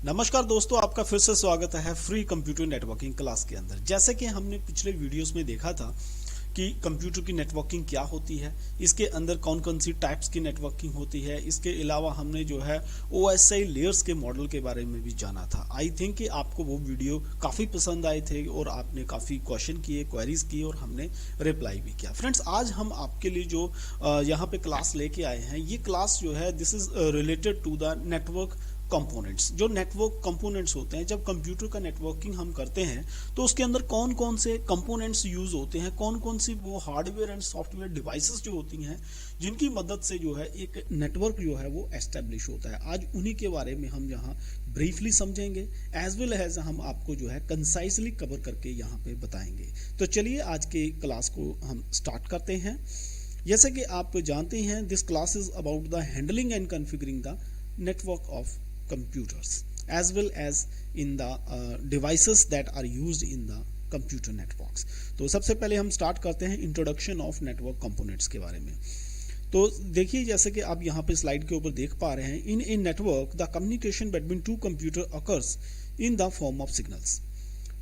नमस्कार दोस्तों, आपका फिर से स्वागत है फ्री कंप्यूटर नेटवर्किंग क्लास के अंदर। जैसे कि हमने पिछले वीडियोस में देखा था कि कंप्यूटर की नेटवर्किंग क्या होती है, इसके अंदर कौन कौन सी टाइप्स की नेटवर्किंग होती है। इसके अलावा हमने जो है OSI लेयर्स के मॉडल के बारे में भी जाना था। आई थिंक कि आपको वो वीडियो काफ़ी पसंद आए थे और आपने काफ़ी क्वेश्चन किए, क्वेरीज किए और हमने रिप्लाई भी किया। फ्रेंड्स, आज हम आपके लिए जो यहाँ पे क्लास लेके आए हैं, ये क्लास जो है this is related to the network components. जो नेटवर्क कंपोनेंट्स होते हैं, जब कंप्यूटर का नेटवर्किंग हम करते हैं तो उसके अंदर कौन कौन से कंपोनेंट्स यूज होते हैं, कौन कौन सी वो हार्डवेयर एंड सॉफ्टवेयर डिवाइसेस जो होती हैं जिनकी मदद से जो है एक नेटवर्क जो है वो एस्टेब्लिश होता है। आज उन्हीं के बारे में हम यहाँ ब्रीफली समझेंगे, एज वेल एज हम आपको जो है कंसाइसली कवर करके यहाँ पे बताएंगे। तो चलिए आज के क्लास को हम स्टार्ट करते हैं। जैसे कि आप जानते हैं, this class is about the handling and configuring the network of computers as well as in the devices that are used in the computer networks। तो सबसे पहले हम स्टार्ट करते हैं इंट्रोडक्शन ऑफ नेटवर्क कंपोनेंट्स के बारे में। तो देखिए, जैसे कि आप यहाँ पे स्लाइड के ऊपर देख पा रहे हैं, in a network the communication between two computer occurs in the form of signals.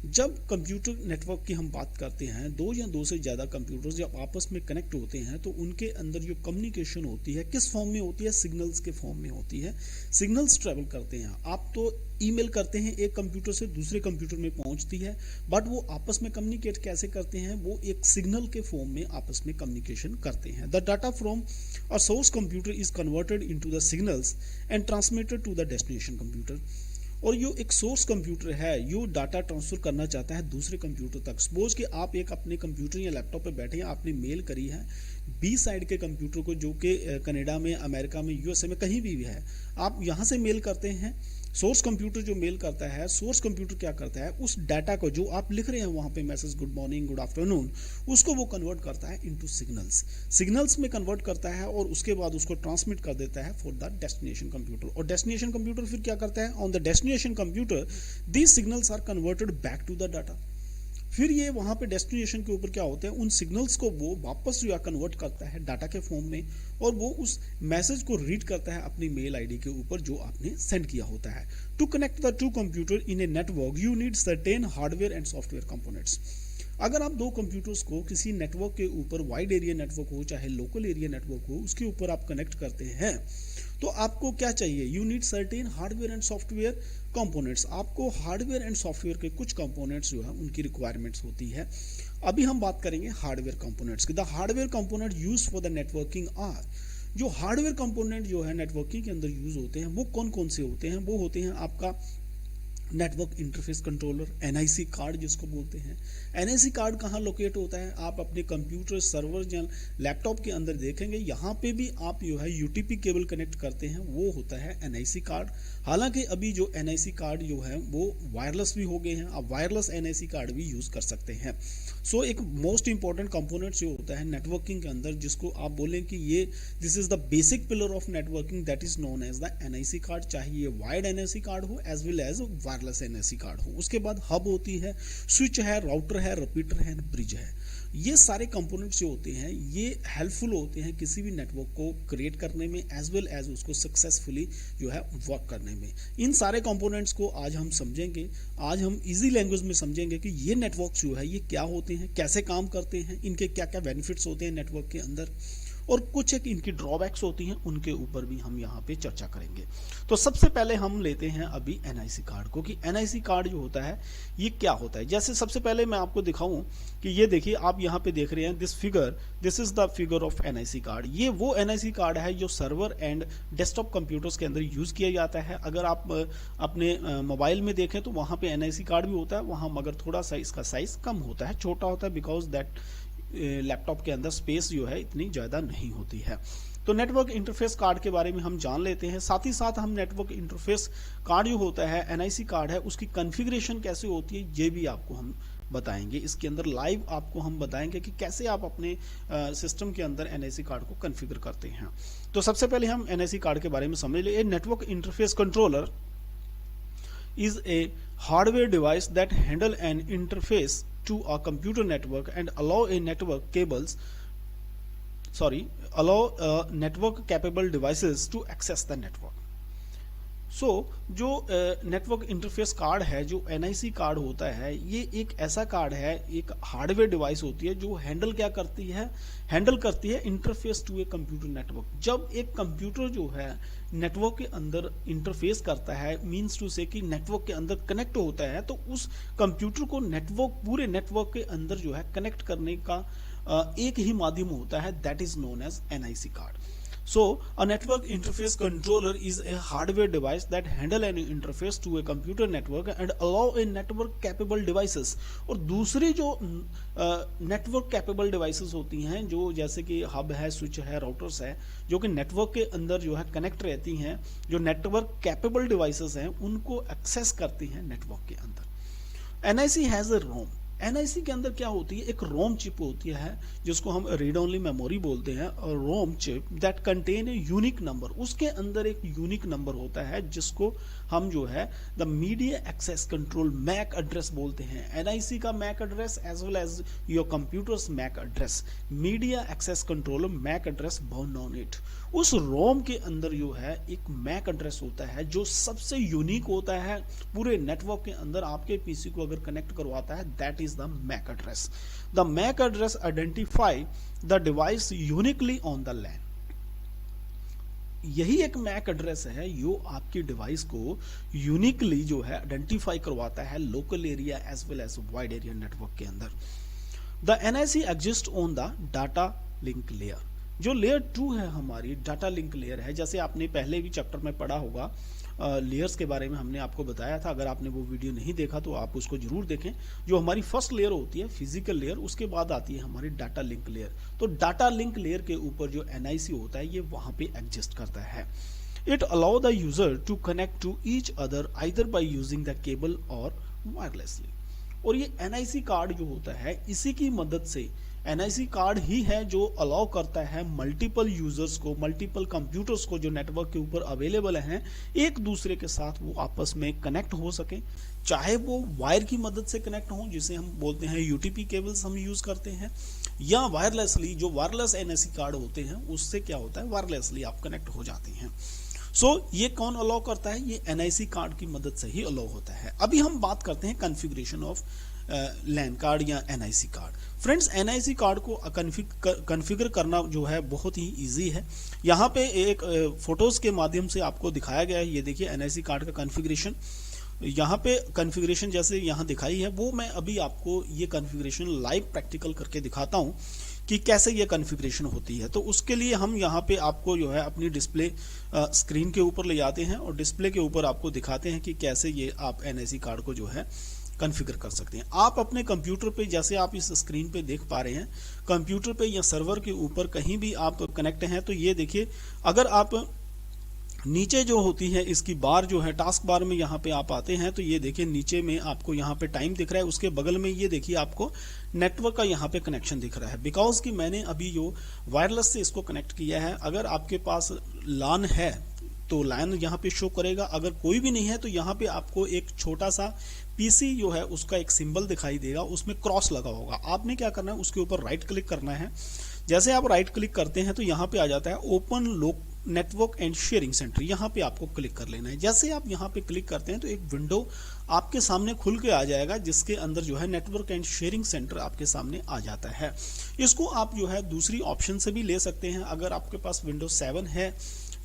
जब कंप्यूटर नेटवर्क की हम बात करते हैं, दो या दो से ज़्यादा कंप्यूटर्स जब आपस में कनेक्ट होते हैं तो उनके अंदर जो कम्युनिकेशन होती है किस फॉर्म में होती है, सिग्नल्स के फॉर्म में होती है। सिग्नल्स ट्रेवल करते हैं। आप तो ईमेल करते हैं, एक कंप्यूटर से दूसरे कंप्यूटर में पहुंचती है, बट वो आपस में कम्युनिकेट कैसे करते हैं, वो एक सिग्नल के फॉर्म में आपस में कम्युनिकेशन करते हैं। The data from a source computer is converted into the signals and transmitted to the destination computer. और जो एक सोर्स कंप्यूटर है, जो डाटा ट्रांसफर करना चाहता है दूसरे कंप्यूटर तक। सपोज कि आप एक अपने कंप्यूटर या लैपटॉप पे बैठे हैं, आपने मेल करी है बी साइड के कंप्यूटर को, जो कि कनाडा में, अमेरिका में, USA में कहीं भी है। आप यहाँ से मेल करते हैं। सोर्स कंप्यूटर जो मेल करता है, सोर्स कंप्यूटर क्या करता है, उस डाटा को जो आप लिख रहे हैं वहाँ पे message, good morning, good afternoon, उसको वो कन्वर्ट करता है इनटू सिग्नल्स। सिग्नल्स में कन्वर्ट करता है और उसके बाद उसको ट्रांसमिट कर देता है फॉर द डेस्टिनेशन कंप्यूटर। और डेस्टिनेशन कंप्यूटर फिर क्या करता है, on the destination computer these signals are converted back to the data. फिर ये वहाँ पे डेस्टिनेशन के ऊपर क्या होते हैं, उन सिग्नल्स को वो वापस जो है कन्वर्ट करता है डाटा के फॉर्म में, और वो उस मैसेज को रीड करता है अपनी मेल आईडी के ऊपर जो आपने सेंड किया होता है। To connect the two computer in a network you need certain hardware and software components. अगर आप दो कंप्यूटर्स को किसी नेटवर्क के ऊपर, वाइड एरिया नेटवर्क हो चाहे लोकल एरिया नेटवर्क हो, उसके ऊपर आप कनेक्ट करते हैं तो आपको क्या चाहिए, you need certain hardware and software components. आपको हार्डवेयर एंड सॉफ्टवेयर के कुछ कंपोनेंट्स जो है उनकी रिक्वायरमेंट्स होती है। अभी हम बात करेंगे हार्डवेयर कंपोनेंट्स की। The hardware component use for the networking are, जो हार्डवेयर कंपोनेंट जो है नेटवर्किंग के अंदर यूज होते हैं वो कौन कौन से होते हैं, वो होते हैं आपका network interface controller, NIC card जिसको बोलते हैं। NIC कार्ड कहाँ लोकेट होता है, आप अपने कंप्यूटर, सर्वर या लैपटॉप के अंदर देखेंगे, यहाँ पे भी आप जो है UTP केबल कनेक्ट करते हैं, वो होता है NIC कार्ड। हालांकि अभी जो NIC कार्ड जो है वो वायरलेस भी हो गए हैं, आप वायरलेस NIC कार्ड भी यूज कर सकते हैं। सो एक मोस्ट इंपॉर्टेंट कंपोनेंट जो होता है नेटवर्किंग के अंदर, जिसको आप बोलें कि ये this is the basic pillar of networking, that is known as the NIC card. चाहे ये वायर्ड NIC कार्ड हो as well as wireless NIC card हो। उसके बाद हब होती है, स्विच है, राउटर है, रिपीटर है, ब्रिज है। ये सारे कंपोनेंट्स जो होते हैं ये हेल्पफुल होते हैं किसी भी नेटवर्क को क्रिएट करने में एज वेल एज उसको सक्सेसफुली जो है वर्क करने में। इन सारे कंपोनेंट्स को आज हम समझेंगे, आज हम इजी लैंग्वेज में समझेंगे कि ये नेटवर्क जो है ये क्या होते हैं, कैसे काम करते हैं, इनके क्या क्या बेनिफिट्स होते हैं नेटवर्क के अंदर, और कुछ एक इनकी ड्रॉबैक्स होती हैं, उनके ऊपर भी हम यहाँ पे चर्चा करेंगे। तो सबसे पहले हम लेते हैं अभी NIC कार्ड को, कि NIC कार्ड जो होता है ये क्या होता है। जैसे सबसे पहले मैं आपको दिखाऊं कि ये देखिए, आप यहाँ पे देख रहे हैं this figure, this is the figure of NIC card. ये वो NIC कार्ड है जो सर्वर एंड डेस्कटॉप कंप्यूटर्स के अंदर यूज किया जाता है। अगर आप अपने मोबाइल में देखें तो वहाँ पे NIC कार्ड भी होता है वहाँ, मगर थोड़ा सा इसका साइज कम होता है, छोटा होता है, बिकॉज दैट लैपटॉप के अंदर स्पेस जो है इतनी ज़्यादा नहीं होती है। तो नेटवर्क इंटरफेस कार्ड के बारे में हम जान लेते हैं। साथ ही साथ हम नेटवर्क इंटरफेस कार्ड जो होता है NIC कार्ड है, उसकी कॉन्फ़िगरेशन कैसे होती है ये भी आपको हम बताएंगे। इसके अंदर लाइव आपको हम बताएंगे कि कैसे आप अपने सिस्टम के अंदर NIC कार्ड को कॉन्फ़िगर करते हैं। तो सबसे पहले हम NIC कार्ड के बारे में समझ ले। Network interface controller is a hardware device that handle an interface to a computer network and allow network capable devices to access the network। जो नेटवर्क इंटरफेस कार्ड है, जो एनआईसी कार्ड होता है, ये एक ऐसा कार्ड है, एक हार्डवेयर डिवाइस होती है जो हैंडल करती है interface to a computer network. जब एक कंप्यूटर जो है नेटवर्क के अंदर इंटरफेस करता है, मींस टू से कि नेटवर्क के अंदर कनेक्ट होता है, तो उस कंप्यूटर को पूरे नेटवर्क के अंदर जो है कनेक्ट करने का एक ही माध्यम होता है, that is known as NIC card. So, a network interface controller is a hardware device that handle an interface to a computer network and allow a network capable devices। और दूसरी जो नेटवर्क कैपेबल डिवाइसेस होती हैं, जो जैसे कि hub है, switch है, राउटर्स है, जो कि नेटवर्क के अंदर जो है कनेक्ट रहती हैं, जो नेटवर्क कैपेबल डिवाइसेस हैं, उनको एक्सेस करती हैं नेटवर्क के अंदर। NIC has a ROM. NIC के अंदर क्या होती है, एक रोम चिप होती है जिसको हम रीड ओनली मेमोरी बोलते हैं, और ROM chip that contain a unique number. उसके अंदर एक यूनिक नंबर होता है जिसको हम जो है the media access control MAC address बोलते हैं। एनआईसी का MAC address as well as your computer's MAC address, media access control MAC address bound on it. उस रोम के अंदर जो है एक मैक एड्रेस होता है जो सबसे यूनिक होता है पूरे नेटवर्क के अंदर। आपके पीसी को अगर कनेक्ट करवाता है, that is the MAC address. The MAC address identify the device uniquely on the LAN. यही एक मैक एड्रेस है जो आपकी डिवाइस को यूनिकली जो है आइडेंटिफाई करवाता है local area as well as wide area network के अंदर। The NIC exist on the data link layer. जो लेयर 2 है हमारी डाटा लिंक लेयर है, जैसे आपने पहले भी चैप्टर में पढ़ा होगा, लेयर्स के बारे में हमने आपको बताया था। अगर आपने वो वीडियो नहीं देखा तो आप उसको जरूर देखें। जो हमारी फर्स्ट लेयर होती है फिजिकल लेयर, उसके बाद आती है हमारी डाटा लिंक लेयर। तो डाटा लिंक लेयर के ऊपर जो एनआईसी होता है ये वहां पे एग्जिस्ट करता है। It allow the user to connect to each other either by using the cable और वायरलेसली। और ये एनआईसी कार्ड जो होता है, इसी की मदद से एनआईसी कार्ड ही है जो अलाउ करता है मल्टीपल यूजर्स को, मल्टीपल कंप्यूटर्स को जो नेटवर्क के ऊपर अवेलेबल हैं, एक दूसरे के साथ वो आपस में कनेक्ट हो सके। चाहे वो वायर की मदद से कनेक्ट हो, जिसे हम बोलते हैं यूटीपी केबल्स हम यूज करते हैं, या वायरलेसली, जो वायरलेस एनआईसी कार्ड होते हैं उससे क्या होता है, वायरलेसली आप कनेक्ट हो जाते हैं। ये कौन अलाउ करता है, ये एनआईसी कार्ड की मदद से ही अलाउ होता है। अभी हम बात करते हैं कॉन्फ़िगरेशन ऑफ लैन कार्ड या NIC card. Friends, NIC card को कॉन्फ़िगर करना जो है बहुत ही इजी है। यहाँ पे एक फोटोज के माध्यम से आपको दिखाया गया है। ये देखिए एनआईसी कार्ड का कॉन्फ़िगरेशन, यहाँ पे कॉन्फ़िगरेशन जैसे यहाँ दिखाई है, वो मैं अभी आपको ये कॉन्फ़िगरेशन लाइव प्रैक्टिकल करके दिखाता हूँ कि कैसे ये कॉन्फ़िगरेशन होती है। तो उसके लिए हम यहाँ पे आपको जो है अपनी डिस्प्ले स्क्रीन के ऊपर ले जाते हैं और डिस्प्ले के ऊपर आपको दिखाते हैं कि कैसे ये आप एनआईसी कार्ड को जो है कॉन्फ़िगर कर सकते हैं। आप अपने कंप्यूटर पे, जैसे आप इस स्क्रीन पे देख पा रहे हैं, कंप्यूटर पे या सर्वर के ऊपर कहीं भी आप कनेक्ट हैं, तो ये देखिए, अगर आप नीचे जो होती है इसकी बार जो है, टास्क बार में यहाँ पे आप आते हैं, तो ये देखिए नीचे में आपको यहाँ पे टाइम दिख रहा है, उसके बगल में ये देखिए आपको नेटवर्क का यहाँ पे कनेक्शन दिख रहा है। बिकॉज कि मैंने अभी जो वायरलेस से इसको कनेक्ट किया है, अगर आपके पास लान है तो लाइन यहाँ पे शो करेगा, अगर कोई भी नहीं है तो यहाँ पे आपको एक छोटा सा पीसी जो है उसका एक सिंबल दिखाई देगा, उसमें क्रॉस लगा होगा। आपने क्या करना है, उसके ऊपर राइट क्लिक करना है। जैसे आप राइट क्लिक करते हैं तो यहाँ पे आ जाता है open network and sharing centre, यहाँ पे आपको क्लिक कर लेना है। जैसे आप यहाँ पे क्लिक करते हैं तो एक विंडो आपके सामने खुल के आ जाएगा, जिसके अंदर जो है नेटवर्क एंड शेयरिंग सेंटर आपके सामने आ जाता है। इसको आप जो है दूसरी ऑप्शन से भी ले सकते हैं। अगर आपके पास विंडो 7 है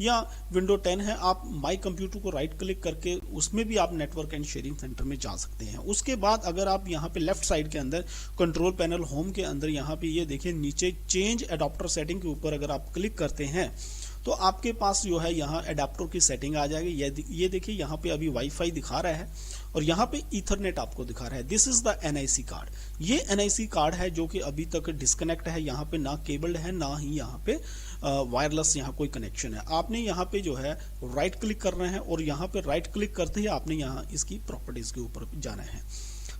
या विंडो 10 है, आप माई कंप्यूटर को राइट क्लिक करके उसमें भी आप नेटवर्क एंड शेयरिंग सेंटर में जा सकते हैं। उसके बाद अगर आप यहाँ पे लेफ्ट साइड के अंदर कंट्रोल पैनल होम के अंदर यहाँ पे ये देखिए नीचे चेंज एडाप्टर सेटिंग के ऊपर अगर आप क्लिक करते हैं तो आपके पास जो है यहाँ एडाप्टर की सेटिंग आ जाएगी। ये देखिए यहाँ पे अभी वाईफाई दिखा रहा है और यहाँ पे ईथरनेट आपको दिखा रहा है। This is the NIC card. ये एनआईसी कार्ड है जो कि अभी तक डिस्कनेक्ट है, यहाँ पे ना केबल्ड है ना ही यहाँ पे वायरलेस यहाँ कोई कनेक्शन है। आपने यहाँ पे जो है राइट क्लिक करना है और यहाँ पे राइट क्लिक करते ही आपने यहाँ इसकी प्रॉपर्टीज के ऊपर जाना है।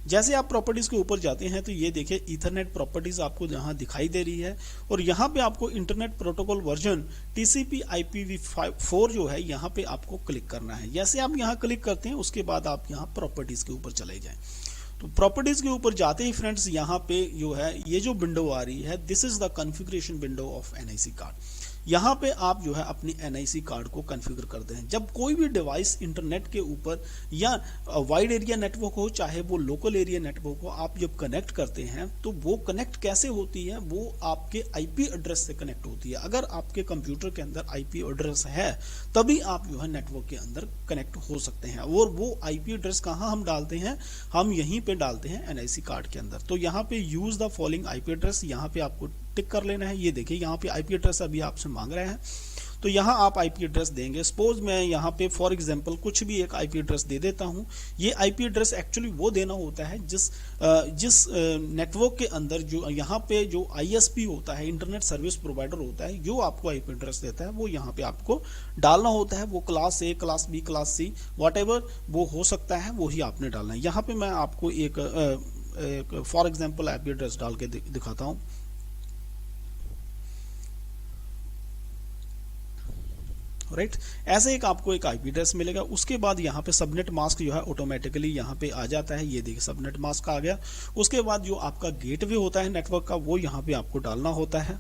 जैसे आप प्रॉपर्टीज के ऊपर जाते हैं तो ये देखिए ईथरनेट प्रॉपर्टीज आपको यहाँ दिखाई दे रही है और यहाँ पे आपको इंटरनेट प्रोटोकॉल वर्जन TCP/IP4 जो है यहाँ पे आपको क्लिक करना है। जैसे आप यहाँ क्लिक करते हैं उसके बाद आप यहाँ प्रॉपर्टीज के ऊपर चले जाएं। तो प्रॉपर्टीज के ऊपर जाते ही फ्रेंड्स यहाँ पे जो है ये जो विंडो आ रही है, this is the configuration window of NIC card. यहाँ पे आप जो है अपनी NIC कार्ड को कॉन्फ़िगर करते हैं। जब कोई भी डिवाइस इंटरनेट के ऊपर या वाइड एरिया नेटवर्क हो चाहे वो लोकल एरिया नेटवर्क हो, आप जब कनेक्ट करते हैं तो वो कनेक्ट कैसे होती है, वो आपके IP एड्रेस से कनेक्ट होती है। अगर आपके कंप्यूटर के अंदर IP एड्रेस है तभी आप जो है नेटवर्क के अंदर कनेक्ट हो सकते हैं। और वो IP एड्रेस कहाँ हम डालते हैं, हम यहीं पे डालते हैं NIC कार्ड के अंदर। तो यहाँ पे use the following IP address, यहाँ पे आपको टिक कर लेना है। ये देखिए यहाँ पे IP एड्रेस अभी आपसे मांग रहे हैं, तो यहाँ आप IP एड्रेस देंगे। सपोज मैं यहाँ पे फॉर एग्जांपल कुछ भी एक IP एड्रेस दे देता हूँ। ये IP एड्रेस एक्चुअली वो देना होता है जिस नेटवर्क के अंदर जो यहाँ पे जो ISP होता है, इंटरनेट सर्विस प्रोवाइडर होता है, जो आपको IP एड्रेस देता है वो यहाँ पे आपको डालना होता है। वो class A, class B, class C whatever वो हो सकता है, वो ही आपने डालना है। यहाँ पे मैं आपको एक फॉर एग्जाम्पल IP एड्रेस डाल के दिखाता हूँ। राइट, ऐसे एक आपको एक IP एड्रेस मिलेगा। उसके बाद यहाँ पे सबनेट मास्क जो है ऑटोमेटिकली यहाँ पे आ जाता है। ये देखिए सबनेट मास्क आ गया। उसके बाद जो आपका गेटवे होता है नेटवर्क का, वो यहाँ पे आपको डालना होता है।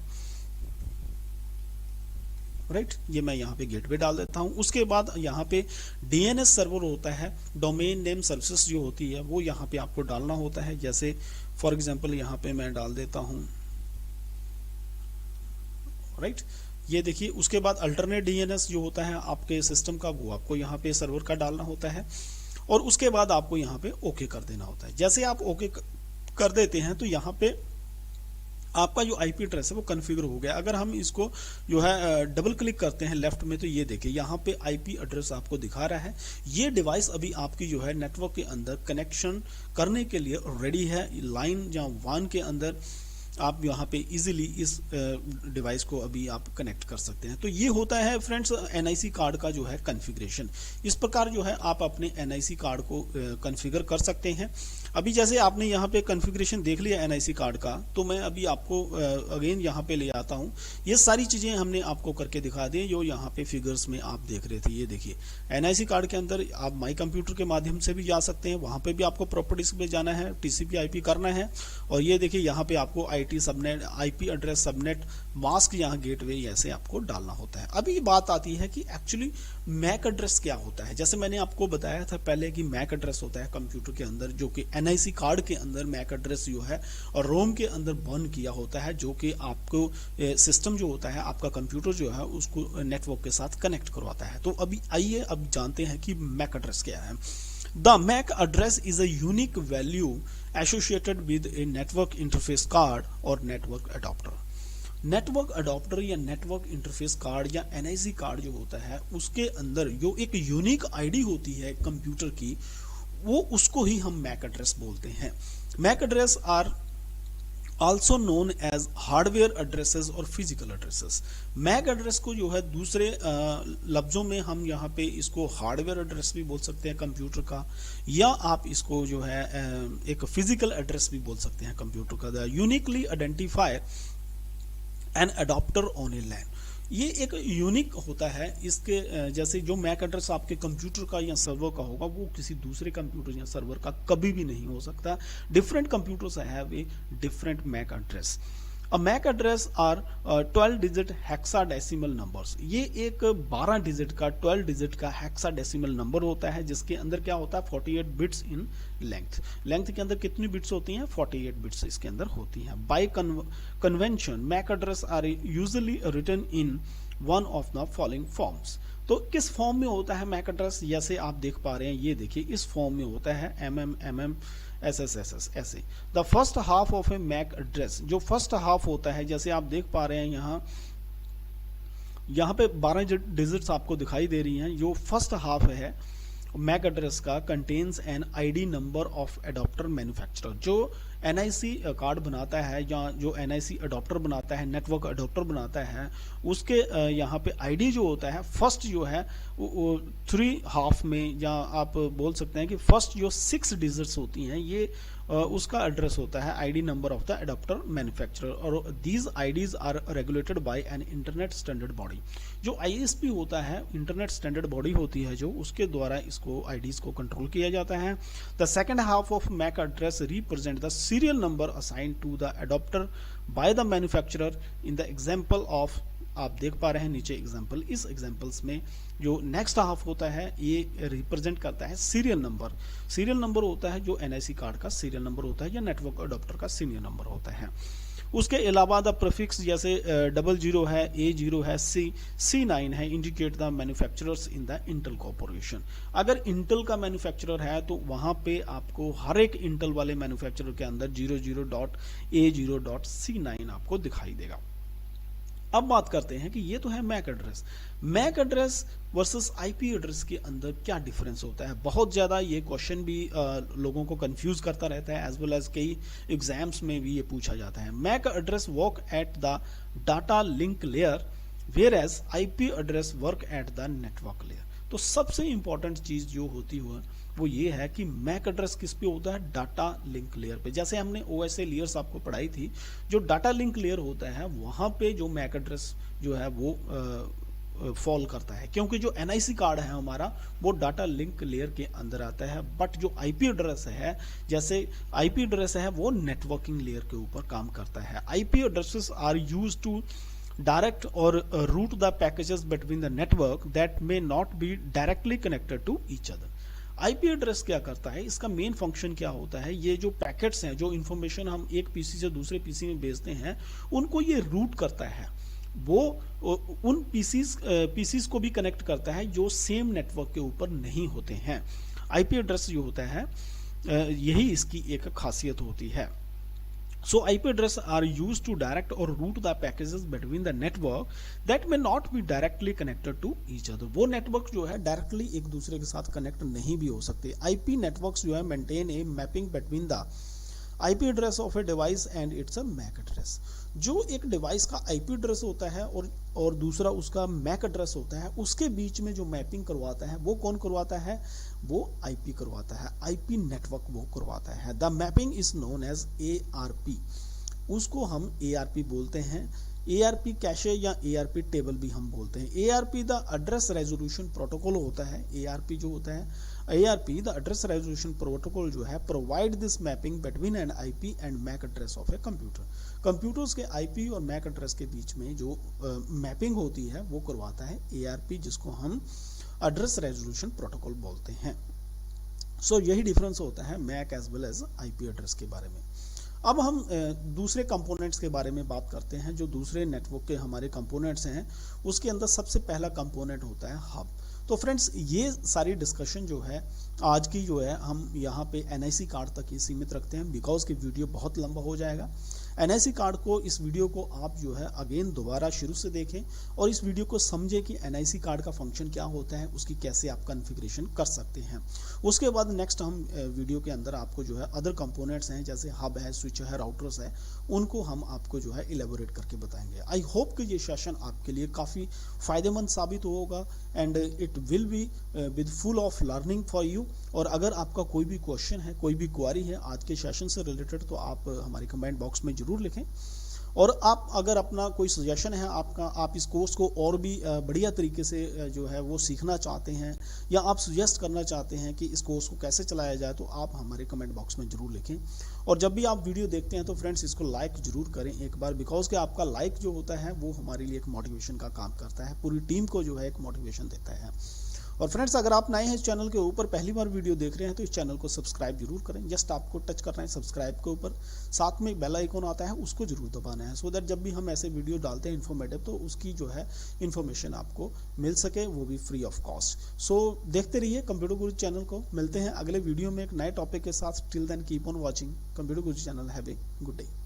राइट, ये मैं यहाँ पे गेटवे डाल देता हूँ। उसके बाद यहाँ पे DNS सर्वर होता है, डोमेन नेम सर्विसेज जो होती है वो यहाँ पे आपको डालना होता है। जैसे फॉर एग्जाम्पल यहाँ पे मैं डाल देता हूँ। राइट, ये देखिए। उसके बाद अल्टरनेट DNS जो होता है आपके सिस्टम का, वो आपको यहाँ पे सर्वर का डालना होता है। और उसके बाद आपको यहाँ पे ओके कर देना होता है। जैसे आप ओके कर देते हैं तो यहाँ पे आपका जो IP एड्रेस है वो कॉन्फ़िगर हो गया। अगर हम इसको जो है डबल क्लिक करते हैं लेफ्ट में, तो ये देखिए यहाँ पे IP एड्रेस आपको दिखा रहा है। ये डिवाइस अभी आपकी जो है नेटवर्क के अंदर कनेक्शन करने के लिए रेडी है। लाइन या WAN के अंदर आप यहाँ पे इजीली इस डिवाइस को अभी आप कनेक्ट कर सकते हैं। तो ये होता है फ्रेंड्स NIC कार्ड का जो है कॉन्फ़िगरेशन। इस प्रकार जो है आप अपने NIC कार्ड को कॉन्फ़िगर कर सकते हैं। अभी जैसे आपने यहाँ पे कॉन्फ़िगरेशन देख लिया NIC कार्ड का, तो मैं अभी आपको अगेन यहाँ पे ले आता हूँ। ये सारी चीजें हमने आपको करके दिखा दी जो यहाँ पे फिगर्स में आप देख रहे थे। ये देखिए NIC कार्ड के अंदर आप माई कंप्यूटर के माध्यम से भी जा सकते हैं। वहां पे भी आपको प्रॉपर्टीज पे जाना है, TCP/IP करना है। और ये देखिए यहाँ पे आपको IT subnet, IP address, subnet mask, यहाँ गेटवे ऐसे आपको डालना होता है। अभी बात आती है कि एक्चुअली मैक एड्रेस क्या होता है। जैसे मैंने आपको बताया था पहले कि मैक एड्रेस होता है कंप्यूटर के अंदर, जो कि NIC कार्ड के अंदर मैक एड्रेस जो है और रोम के अंदर बर्न किया होता है, जो कि आपको सिस्टम जो होता है आपका कंप्यूटर जो है उसको नेटवर्क के साथ कनेक्ट करवाता है। तो अभी आइए अब जानते हैं कि मैक एड्रेस क्या है। The MAC address is a unique value associated with a network interface card or network adapter. Network adopter या नेटवर्क इंटरफेस कार्ड या NIC कार्ड जो होता है उसके अंदर जो एक यूनिक आईडी होती है कंप्यूटर की, वो उसको ही हम मैक एड्रेस बोलते हैं। MAC address are also known as hardware addresses और फिजिकल एड्रेसेस। मैक एड्रेस को जो है दूसरे लफ्जों में हम यहाँ पे इसको हार्डवेयर एड्रेस भी बोल सकते हैं कंप्यूटर का, या आप इसको जो है एक फिजिकल एड्रेस भी बोल सकते हैं कंप्यूटर का। The uniquely identifier an adapter on a LAN, ये एक यूनिक होता है। इसके जैसे जो मैक एड्रेस आपके कंप्यूटर का या सर्वर का होगा वो किसी दूसरे कंप्यूटर या सर्वर का कभी भी नहीं हो सकता। Different computers have a different MAC address. A MAC address are 12 digit hexadecimal numbers. ये एक 12 डिजिट का 12 डिजिट का हेक्साडेसिमल नंबर होता है, जिसके अंदर क्या होता है 48 बिट्स इन लेंथ। लेंथ के अंदर कितनी बिट्स होती हैं 48 बिट्स इसके अंदर होती हैं। By convention MAC address are usually written in one of the following forms. तो किस फॉर्म में होता है मैक एड्रेस, जैसे आप देख पा रहे हैं, ये देखिए इस फॉर्म में होता है MM SSSS ऐसे। The first half of a MAC address, जो फर्स्ट हाफ होता है जैसे आप देख पा रहे हैं यहाँ पे 12 डिजिट्स आपको दिखाई दे रही हैं। जो फर्स्ट हाफ है मैक एड्रेस का contains an ID number of adapter manufacturer. जो NIC कार्ड बनाता है या जो NIC अडॉप्टर बनाता है, नेटवर्क अडॉप्टर बनाता है, उसके यहाँ पे ID जो होता है फर्स्ट जो है 3 हाफ में, या आप बोल सकते हैं कि फर्स्ट जो 6 डिजिट्स होती हैं ये उसका एड्रेस होता है ID number of the adapter manufacturer. और these IDs are regulated by an internet standard body. जो ISP होता है इंटरनेट स्टैंडर्ड बॉडी होती है जो, उसके द्वारा इसको IDs को कंट्रोल किया जाता है। The second half of MAC address represent the serial number assigned to the adapter by the manufacturer in the example of आप देख पा रहे हैं नीचे एग्जाम्पल, इस एग्जाम्पल्स में जो नेक्स्ट हाफ होता है ये रिप्रेजेंट करता है सीरियल नंबर। सीरियल नंबर होता है जो एनआईसी कार्ड का सीरियल नंबर होता है या नेटवर्क अडॉप्टर का सीरियल नंबर होता है। उसके अलावा द प्रीफिक्स जैसे 00 है, A0 है, C9 है, indicate the manufacturers in the Intel corporation. अगर इंटेल का मैन्युफैक्चरर है तो वहां पे आपको हर एक इंटेल वाले मैन्युफैक्चरर के अंदर 00.A0.C9 आपको दिखाई देगा। अब बात करते हैं कि ये तो है MAC address. MAC address versus IP address के अंदर क्या डिफरेंस होता है? बहुत ज़्यादा ये क्वेश्चन भी लोगों को कंफ्यूज करता रहता है, एज वेल एज कई एग्जाम्स में भी ये पूछा जाता है। MAC address work at the data link layer whereas IP address work at the network layer. तो सबसे इंपॉर्टेंट चीज जो होती है वो ये है कि मैक एड्रेस किस पे होता है? डाटा लिंक लेयर पे। जैसे हमने ओएसए लेयर्स आपको पढ़ाई थी, जो डाटा लिंक लेयर होता है वहां पे जो मैक एड्रेस जो है वो फॉल करता है, क्योंकि जो एनआईसी कार्ड है हमारा वो डाटा लिंक लेयर के अंदर आता है। बट जो आईपी एड्रेस है, जैसे आईपी एड्रेस है वो नेटवर्किंग लेयर के ऊपर काम करता है। IP addresses are used to direct or route the packages between the network that may not be directly connected to each other। IP address क्या करता है? इसका मेन फंक्शन क्या होता है? ये जो पैकेट्स हैं, जो इंफॉर्मेशन हम एक पीसी से दूसरे पीसी में भेजते हैं, उनको ये रूट करता है। वो उन पीसीस को भी कनेक्ट करता है जो सेम नेटवर्क के ऊपर नहीं होते हैं। आईपी एड्रेस जो होता है यही इसकी एक खासियत होती है। So IP address are used to direct or route the packages between the network that may not be directly connected to each other। वो नेटवर्क जो है डायरेक्टली एक दूसरे के साथ कनेक्ट नहीं भी हो सकते। IP नेटवर्क्स जो है maintain a mapping between the IP address of a device and its a MAC address. जो एक डिवाइस का IP एड्रेस होता है और दूसरा उसका मैक एड्रेस होता है, उसके बीच में जो मैपिंग करवाता है वो कौन करवाता है? वो IP करवाता है, IP नेटवर्क वो करवाता है। The mapping is known as ARP, उसको हम ARP बोलते हैं। ARP कैशे या ARP टेबल भी हम बोलते हैं। ARP the address resolution protocol होता है। ARP जो होता है, ARP the address resolution protocol जो है provide this mapping between an IP and MAC address of a computer. Computers के IP और मैक एड्रेस के बीच में जो मैपिंग होती है वो करवाता है ARP, जिसको हम एड्रेस रेजोल्यूशन प्रोटोकॉल बोलते हैं। सो यही डिफरेंस होता है MAC as well as IP address के बारे में। अब हम दूसरे कंपोनेंट्स के बारे में बात करते हैं। जो दूसरे नेटवर्क के हमारे कंपोनेंट्स हैं उसके अंदर सबसे पहला कंपोनेंट होता है हब। तो फ्रेंड्स ये सारी डिस्कशन जो है आज की जो है हम यहाँ पे एनआईसी कार्ड तक ही सीमित रखते हैं, बिकॉज की वीडियो बहुत लंबा हो जाएगा। एनआईसी कार्ड को, इस वीडियो को आप जो है अगेन दोबारा शुरू से देखें और इस वीडियो को समझें कि एनआईसी कार्ड का फंक्शन क्या होता है, उसकी कैसे आप कॉन्फ़िगरेशन कर सकते हैं। उसके बाद नेक्स्ट हम वीडियो के अंदर आपको जो है अदर कंपोनेंट्स हैं, जैसे हब है, स्विच है, राउटर्स है, उनको हम आपको जो है इलेबोरेट करके बताएंगे। आई होप कि ये सेशन आपके लिए काफ़ी फायदेमंद साबित होगा and it will be with full of learning for you. और अगर आपका कोई भी क्वेश्चन है, कोई भी क्वारी है आज के सेशन से रिलेटेड, तो आप हमारे कमेंट बॉक्स में जरूर लिखें। और आप अगर अपना कोई सजेशन है आपका, आप इस कोर्स को और भी बढ़िया तरीके से जो है वो सीखना चाहते हैं या आप सजेस्ट करना चाहते हैं कि इस कोर्स को कैसे चलाया जाए, तो आप हमारे कमेंट बॉक्स में जरूर लिखें। और जब भी आप वीडियो देखते हैं तो फ्रेंड्स इसको लाइक जरूर करें एक बार, बिकॉज कि आपका लाइक जो होता है वो हमारे लिए एक मोटिवेशन का काम करता है, पूरी टीम को जो है एक मोटिवेशन देता है। और फ्रेंड्स अगर आप नए हैं इस चैनल के ऊपर, पहली बार वीडियो देख रहे हैं, तो इस चैनल को सब्सक्राइब जरूर करें। जस्ट आपको टच करना है सब्सक्राइब के ऊपर, साथ में बेल आइकॉन आता है उसको जरूर दबाना है, सो दैट जब भी हम ऐसे वीडियो डालते हैं इन्फॉर्मेटिव, तो उसकी जो है इन्फॉर्मेशन आपको मिल सके, वो भी फ्री ऑफ कॉस्ट। सो देखते रहिए कंप्यूटर गुरु चैनल को। मिलते हैं अगले वीडियो में एक नए टॉपिक के साथ। Till then keep on watching computer Guru channel. Have a good day.